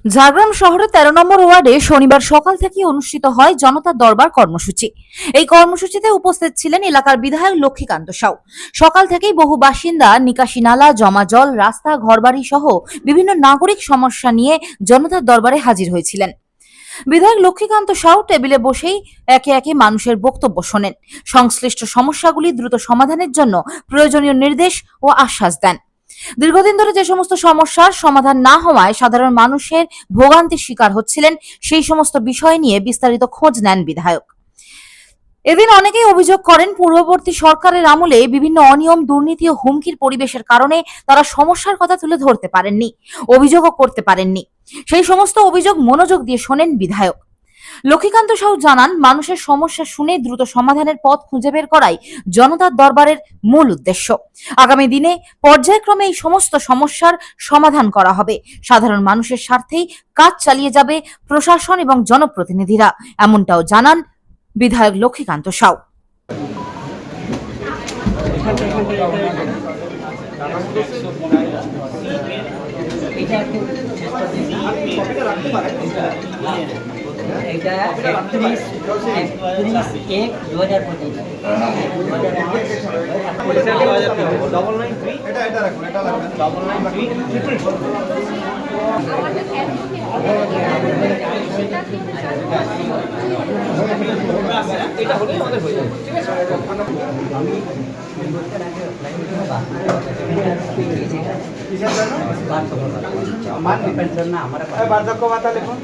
ঝাড়গ্রাম শহরের ১৩ নম্বর ওয়ার্ডে শনিবার সকাল থেকে অনুষ্ঠিত হয় জনতা দরবার কর্মসূচি। এই কর্মসূচিতে উপস্থিত ছিলেন এলাকার বিধায়ক লক্ষ্মীকান্ত সাউ। সকাল থেকেই বহু বাসিন্দা নিকাশি নালা, জমা জল, রাস্তা, ঘরবাড়ি সহ বিভিন্ন নাগরিক সমস্যা নিয়ে জনতার দরবারে হাজির হয়েছিলেন। বিধায়ক লক্ষ্মীকান্ত সাউ টেবিলে বসেই একে একে মানুষের বক্তব্য শোনেন, সংশ্লিষ্ট সমস্যাগুলি দ্রুত সমাধানের জন্য প্রয়োজনীয় নির্দেশ ও আশ্বাস দেন। দীর্ঘদিন ধরে যে সমস্ত সমস্যার সমাধান না হওয়ায় সাধারণ মানুষের ভোগান্তির শিকার হচ্ছিলেন, সেই সমস্ত বিষয় নিয়ে বিস্তারিত খোঁজ নেন বিধায়ক। এদিন অনেকেই অভিযোগ করেন, পূর্ববর্তী সরকারের আমলে বিভিন্ন অনিয়ম, দুর্নীতি ও হুমকির পরিবেশের কারণে তারা সমস্যার কথা তুলে ধরতে পারেননি, অভিযোগও করতে পারেননি। সেই সমস্ত অভিযোগ মনোযোগ দিয়ে শোনেন বিধায়ক। লক্ষ্মীকান্ত সাউ জানান, মানুষের সমস্যা শুনে দ্রুত সমাধানের পথ খুঁজে বের করাই জনতার দরবারের মূল উদ্দেশ্য। আগামী দিনে পর্যায়ক্রমে এই সমস্ত সমস্যার সমাধান করা হবে। সাধারণ মানুষের স্বার্থেই কাজ চালিয়ে যাবে প্রশাসন এবং জনপ্রতিনিধিরা, এমনটাও জানান বিধায়ক লক্ষ্মীকান্ত সাউ। এটা 31/1/2025 এটা হলেই আমাদের হয়ে যাবে। ঠিক আছে, বার্ধক্য ভাতা লিখুন।